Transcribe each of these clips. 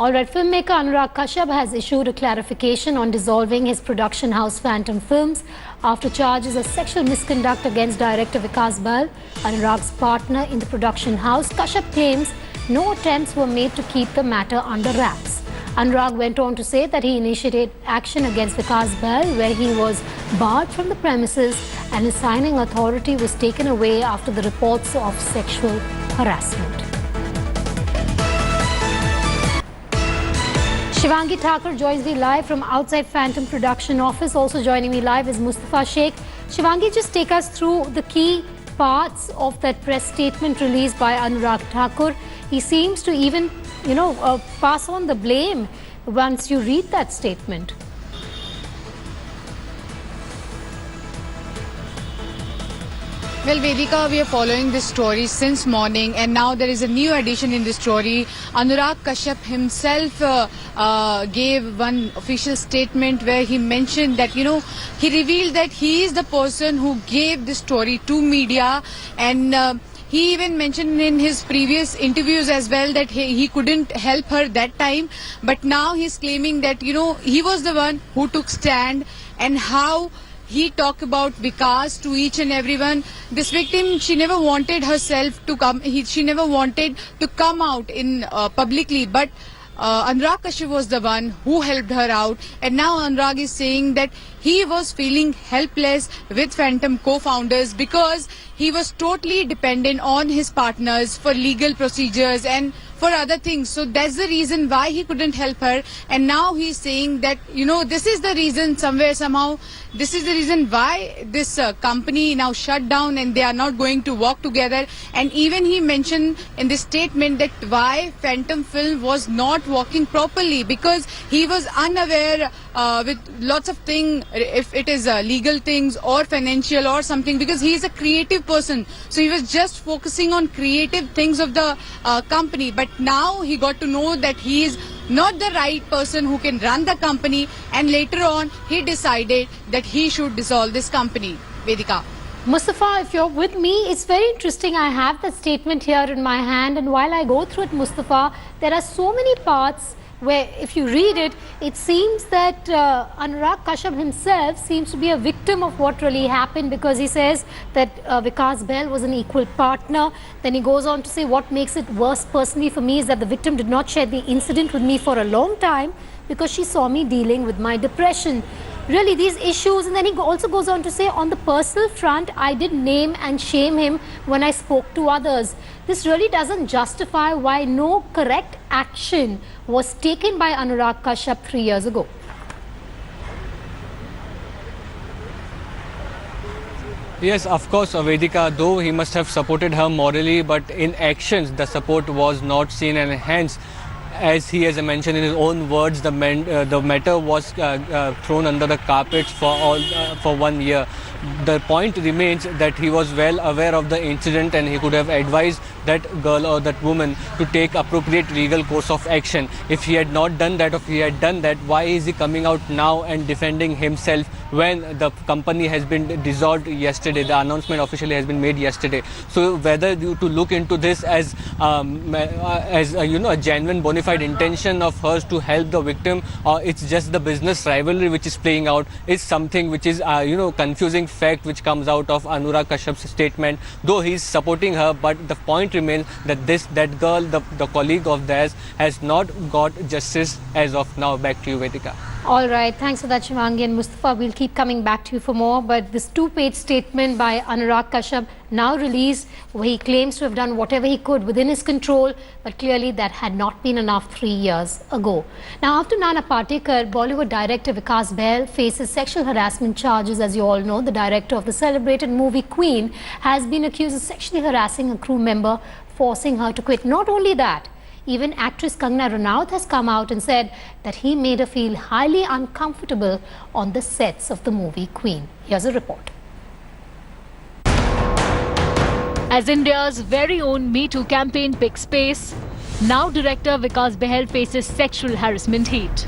All right, filmmaker Anurag Kashyap has issued a clarification on dissolving his production house Phantom Films after charges of sexual misconduct against director Vikas Bahl, Anurag's partner in the production house. Kashyap claims no attempts were made to keep the matter under wraps. Anurag went on to say that he initiated action against Vikas Bahl, where he was barred from the premises and his signing authority was taken away after the reports of sexual harassment. Shivangi Thakur joins me live from outside Phantom production office. Also joining me live is Mustafa Sheikh. Shivangi, just take us through the key parts of that press statement released by Anurag Thakur. He seems to even, pass on the blame once you read that statement. Well, Vedika, we are following this story since morning, and now there is a new addition in the story. Anurag Kashyap himself gave one official statement where he mentioned that, he revealed that he is the person who gave this story to media, and he even mentioned in his previous interviews as well that he couldn't help her that time. But now he's claiming that, he was the one who took stand, and how he talked about Vikas to each and everyone. This victim, she never wanted herself to come. She never wanted to come out in publicly, but Anurag Kashyap was the one who helped her out. And now Anurag is saying that he was feeling helpless with Phantom co-founders because he was totally dependent on his partners for legal procedures and for other things. So that's the reason why he couldn't help her. And now he's saying that, this is the reason somehow, this is the reason why this company now shut down and they are not going to work together. And even he mentioned in this statement that why Phantom Film was not working properly, because he was unaware with lots of things, if it is legal things or financial or something, because he is a creative person. So he was just focusing on creative things of the company. But now he got to know that he is not the right person who can run the company, and later on he decided that he should dissolve this company. Vedika. Mustafa, if you're with me, it's very interesting. I have the statement here in my hand, and while I go through it, Mustafa, there are so many parts where if you read it, it seems that Anurag Kashyap himself seems to be a victim of what really happened, because he says that Vikas Bahl was an equal partner. Then he goes on to say what makes it worse personally for me is that the victim did not share the incident with me for a long time because she saw me dealing with my depression. Really, these issues. And then he also goes on to say, on the personal front, I did name and shame him when I spoke to others. This really doesn't justify why no correct action was taken by Anurag Kashyap 3 years ago. Yes, of course, Vedika, though he must have supported her morally, but in actions, the support was not seen, and hence, as he has mentioned in his own words, the matter was thrown under the carpet for 1 year. The point remains that he was well aware of the incident, and he could have advised that girl or that woman to take appropriate legal course of action. If he had not done that, or if he had done that, why is he coming out now and defending himself when the company has been dissolved yesterday? The announcement officially has been made yesterday. So whether to look into this as a genuine bona fide intention of hers to help the victim, or it's just the business rivalry which is playing out, is something which is confusing fact which comes out of Anurag Kashyap's statement. Though he's supporting her, but the point remains that that girl, the colleague of theirs, has not got justice as of now. Back to you, Vedika. All right, thanks for that, Shivangi. And Mustafa, we'll keep coming back to you for more. But this 2-page statement by Anurag Kashyap, now released, where he claims to have done whatever he could within his control, but clearly that had not been enough 3 years ago. Now, after Nana Patekar, Bollywood director Vikas Bahl faces sexual harassment charges. As you all know, the director of the celebrated movie Queen has been accused of sexually harassing a crew member, forcing her to quit. Not only that, even actress Kangana Ranaut has come out and said that he made her feel highly uncomfortable on the sets of the movie Queen. Here's a report. As India's very own Me Too campaign picks pace, now director Vikas Bahl faces sexual harassment heat.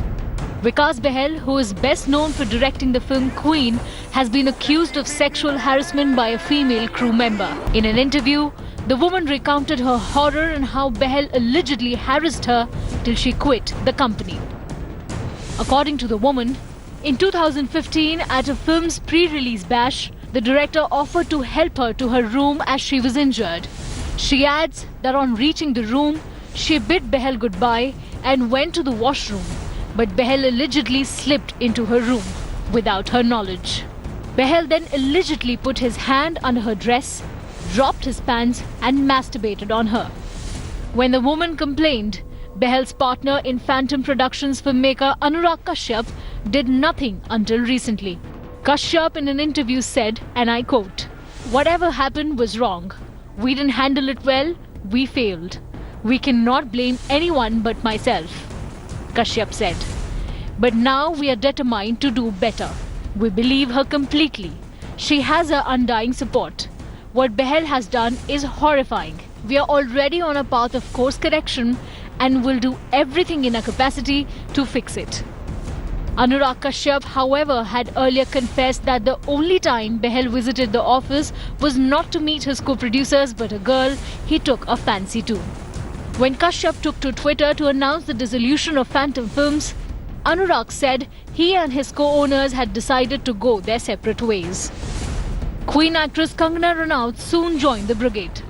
Vikas Bahl, who is best known for directing the film Queen, has been accused of sexual harassment by a female crew member. In an interview, The woman recounted her horror and how Behel allegedly harassed her till she quit the company. According to the woman, in 2015 at a film's pre-release bash, the director offered to help her to her room as she was injured. She adds that on reaching the room, she bid Behel goodbye and went to the washroom, but Behel allegedly slipped into her room without her knowledge. Behel then allegedly put his hand under her dress, dropped his pants and masturbated on her. When the woman complained, Behel's partner in Phantom Productions filmmaker Anurag Kashyap did nothing until recently. Kashyap in an interview said, and I quote, "Whatever happened was wrong. We didn't handle it well, we failed. We cannot blame anyone but myself," Kashyap said. But now we are determined to do better. We believe her completely. She has our undying support. What Behel has done is horrifying. We are already on a path of course correction and will do everything in our capacity to fix it. Anurag Kashyap, however, had earlier confessed that the only time Behel visited the office was not to meet his co-producers but a girl he took a fancy to. When Kashyap took to Twitter to announce the dissolution of Phantom Films, Anurag said he and his co-owners had decided to go their separate ways. Queen actress Kangana Ranaut soon joined the brigade.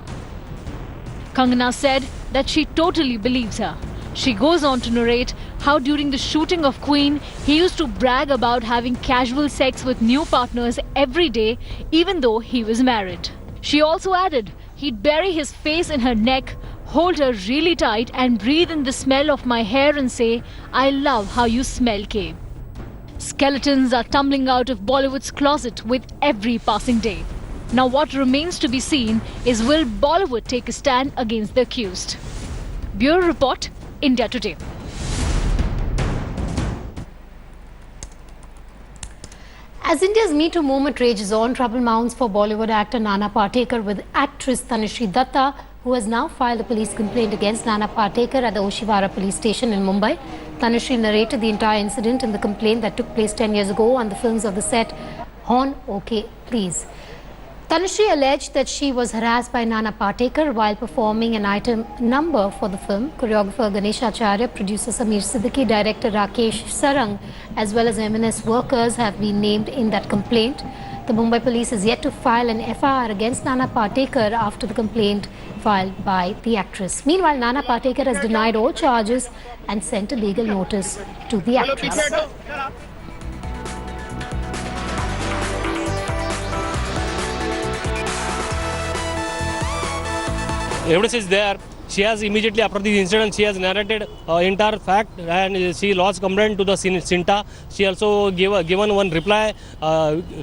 Kangana said that she totally believes her. She goes on to narrate how during the shooting of Queen, he used to brag about having casual sex with new partners every day, even though he was married. She also added he'd bury his face in her neck, hold her really tight and breathe in the smell of my hair and say, "I love how you smell, K." Skeletons are tumbling out of Bollywood's closet with every passing day. Now what remains to be seen is, will Bollywood take a stand against the accused? Bureau Report, India Today. As India's Me Too movement rages on, trouble mounts for Bollywood actor Nana Patekar with actress Tanushree Datta, who has now filed a police complaint against Nana Patekar at the Oshiwara police station in Mumbai. Tanushree narrated the entire incident in the complaint that took place 10 years ago on the films of the set Horn OK Please. Tanushree alleged that she was harassed by Nana Patekar while performing an item number for the film. Choreographer Ganesh Acharya, producer Sameer Siddiqui, director Rakesh Sarang, as well as M&S workers have been named in that complaint. The Mumbai police is yet to file an FIR against Nana Patekar after the complaint filed by the actress. Meanwhile, Nana Patekar has denied all charges and sent a legal notice to the actress. Evidence is there. She has immediately after this incident, she has narrated entire fact and she lodged complaint to the CINTA. She also given one reply,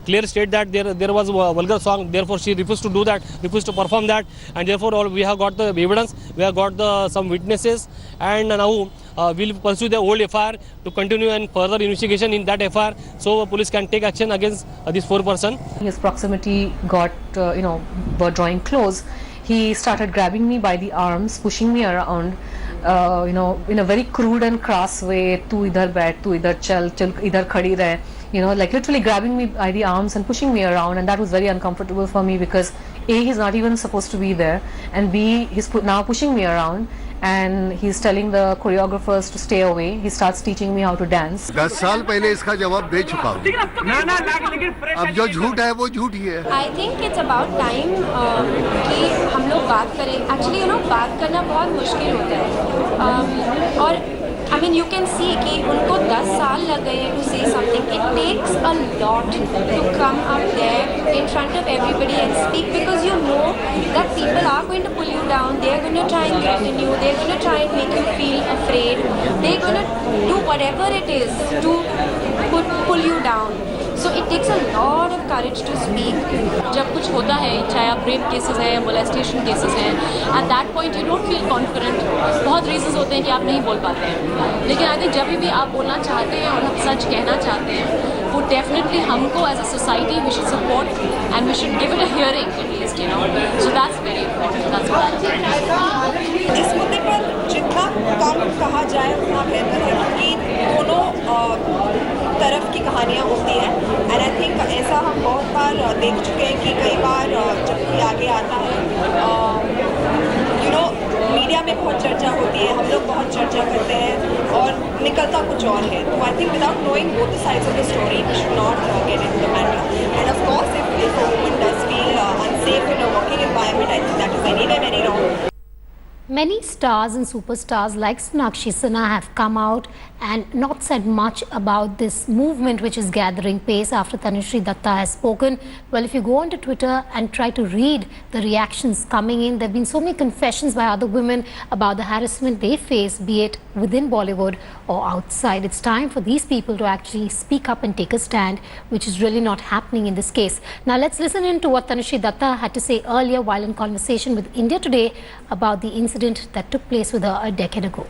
clear state that there was a vulgar song. Therefore, she refused to do that, refused to perform that, and therefore we have got the evidence. We have got some witnesses, and now we'll pursue the old FIR to continue and further investigation in that FIR, so police can take action against this 4-person. His proximity got, were drawing close. He started grabbing me by the arms, pushing me around, in a very crude and crass way. "Tu idhar baith, tu idhar chal, idhar khadi rahe." Like literally grabbing me by the arms and pushing me around, and that was very uncomfortable for me because A, he's not even supposed to be there, and B, he's now pushing me around, and he's telling the choreographers to stay away. He starts teaching me how to dance. 10 साल पहले इसका जवाब दे चुका हूँ। अब जो झूठ है वो झूठ ही है। I think it's about time कि हम लोग बात करें। Actually, बात करना बहुत मुश्किल होता है। और I mean, you can see कि उनको 10 साल लग गए हैं to say something. It takes a lot to come up there in front of everybody and speak, because you know that people are going to pull you down. They're going to try and threaten you. They're going to try and make you feel afraid. They're going to do whatever it is to pull you down. So it takes a lot of courage to speak. जब कुछ होता है, चाहे आप rape cases हैं या molestation cases हैं, at that point you don't feel confident. बहुत रीजंस होते हैं कि आप नहीं बोल पाते हैं, लेकिन आई थिंक जब भी आप बोलना चाहते हैं और आप सच कहना चाहते हैं, वो डेफिनेटली हमको as a society we should support and we should give it a hearing at least, so that's very important. That's what इस मुद्दे पर जितना कम कहा जाए उतना बेहतर है, क्योंकि दोनों तरफ की कहानियाँ होती हैं. एंड आई थिंक ऐसा हम बहुत बार देख चुके हैं कि कई बार जब कोई आगे आता है में बहुत चर्चा होती है, हम लोग बहुत चर्चा करते हैं और निकलता कुछ और है. तो I think without knowing both the sides of the story, we should not get into the matter. And of course, if a woman does feel unsafe in a working environment, I think that is anyway very wrong. Many stars and superstars like Sonakshi Sinha have come out and not said much about this movement which is gathering pace after Tanushree Datta has spoken. Well, if you go onto Twitter and try to read the reactions coming in, there have been so many confessions by other women about the harassment they face, be it within Bollywood or outside. It's time for these people to actually speak up and take a stand, which is really not happening in this case. Now let's listen in to what Tanushree Datta had to say earlier while in conversation with India Today about the incident that took place with her a decade ago.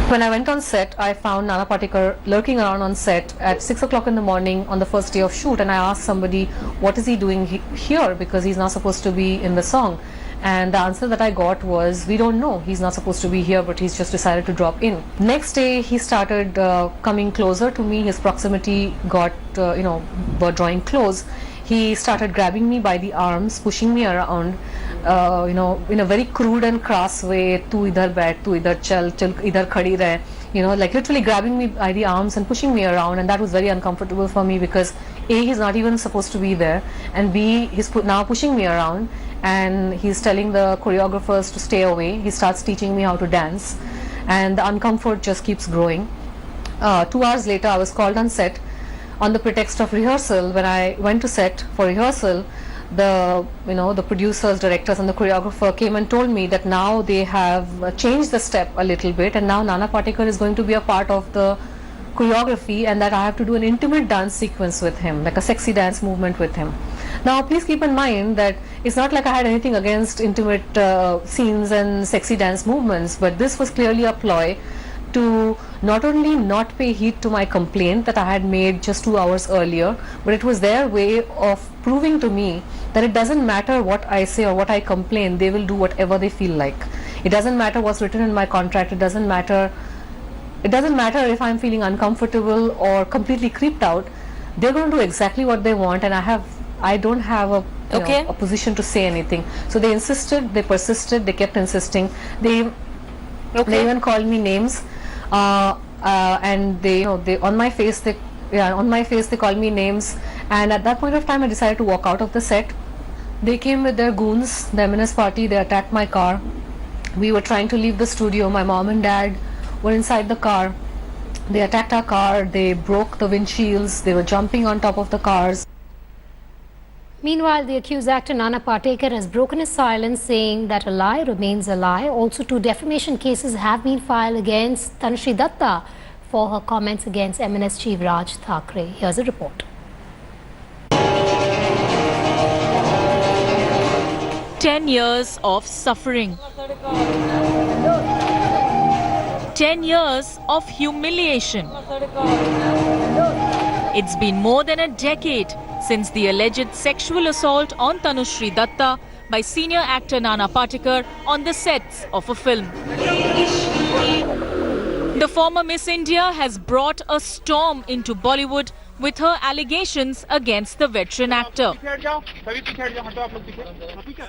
When I went on set, I found Nana Patekar lurking around on set at 6 o'clock in the morning on the first day of shoot, and I asked somebody, what is he doing here, because he's not supposed to be in the song. And the answer that I got was, we don't know, he's not supposed to be here, but he's just decided to drop in. Next day he started coming closer to me. His proximity got were drawing close. He started grabbing me by the arms, pushing me around, in a very crude and crass way. Tu idhar baith, tu idhar chal idhar khadi rahe. Like literally grabbing me by the arms and pushing me around, and that was very uncomfortable for me because A, he's not even supposed to be there, and B, he's now pushing me around and he's telling the choreographers to stay away. He starts teaching me how to dance, and the uncomfort just keeps growing. 2 hours later, I was called on set on the pretext of rehearsal. When I went to set for rehearsal, the producers, directors and the choreographer came and told me that now they have changed the step a little bit, and now Nana Patekar is going to be a part of the choreography, and that I have to do an intimate dance sequence with him, like a sexy dance movement with him. Now please keep in mind that it's not like I had anything against intimate scenes and sexy dance movements, but this was clearly a ploy to not only not pay heed to my complaint that I had made just 2 hours earlier, but it was their way of proving to me that it doesn't matter what I say or what I complain, they will do whatever they feel like. It doesn't matter what's written in my contract, it doesn't matter if I'm feeling uncomfortable or completely creeped out, they're going to do exactly what they want, and I don't have a position to say anything. So they insisted, they persisted, they kept insisting. They even called me names, and they on my face they called me names. And at that point of time, I decided to walk out of the set. They came with their goons, the M&S party. They attacked my car. We were trying to leave the studio. My mom and dad were inside the car. They attacked our car. They broke the windshields. They were jumping on top of the cars. Meanwhile, the accused actor Nana Patekar has broken his silence, saying that a lie remains a lie. Also, 2 defamation cases have been filed against Tanushree Datta for her comments against M&S chief Raj Thackeray. Here's a report. 10 years of suffering. 10 years of humiliation. It's been more than a decade since the alleged sexual assault on Tanushree Datta by senior actor Nana Patekar on the sets of a film. The former Miss India has brought a storm into Bollywood with her allegations against the veteran actor.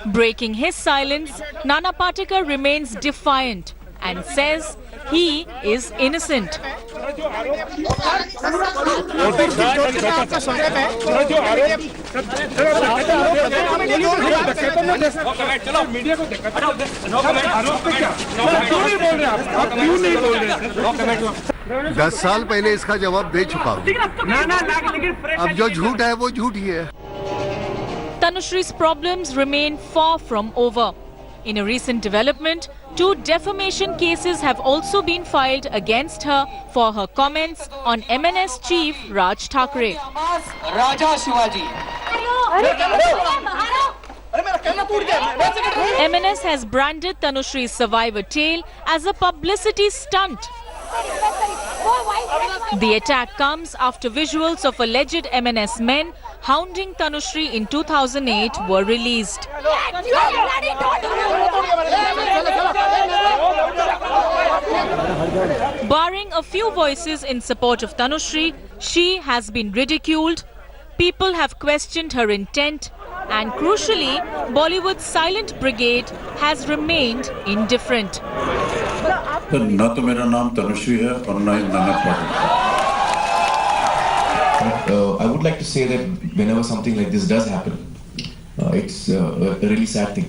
Breaking his silence, Nana Patekar remains defiant and says he is innocent. दस साल पहले इसका जवाब दे चुका हूँ। अब जो झूठ है वो झूठ ही है। Tanushree's problems remain far from over. In a recent development, 2 defamation cases have also been filed against her for her comments on M&S chief Raj Thackeray. M&S has branded Tanushree's survivor tale as a publicity stunt. The attack comes after visuals of alleged M&S men hounding Tanushree in 2008 were released. Barring a few voices in support of Tanushree, she has been ridiculed. People have questioned her intent. And crucially, Bollywood's silent brigade has remained indifferent. ना तो मेरा नाम तनुश्री है और ना ही ननक Patil. I would like to say that whenever something like this does happen, it's a really sad thing.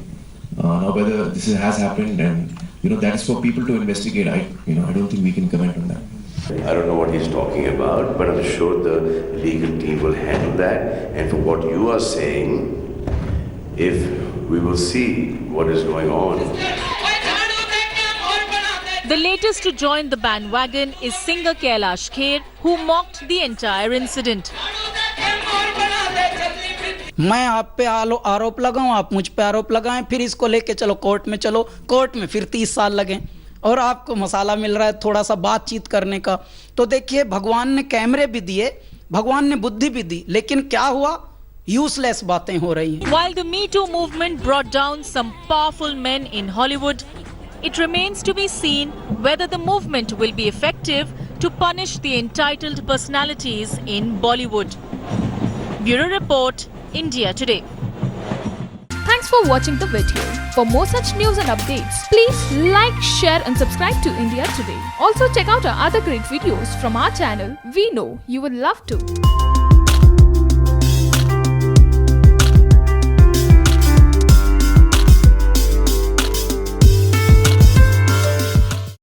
Now whether this has happened, and that is for people to investigate. I don't think we can comment on that. I don't know what he's talking about, but I'm sure the legal team will handle that. And for what you are saying, if we will see what is going on. The latest to join the bandwagon is singer Kailash Kher, who mocked the entire incident. मैं आप पे आरोप लगाऊं, आप मुझ पे आरोप लगाएं, फिर इसको लेके चलो कोर्ट में, चलो कोर्ट में फिर 30 साल लगें और आपको मसाला मिल रहा है थोड़ा सा बातचीत करने का। तो देखिए, भगवान ने कैमरे भी दिए, भगवान ने बुद्धि भी दी, लेकिन क्या हुआ? यूजलेस बातें हो रही हैं। While the Me Too movement brought down some powerful men in Hollywood, it remains to be seen whether the movement will be effective to punish the entitled personalities in Bollywood. Bureau Report, India Today. Thanks for watching the video. For more such news and updates, please like, share and subscribe to India Today. Also check out our other great videos from our channel. We know you will love to.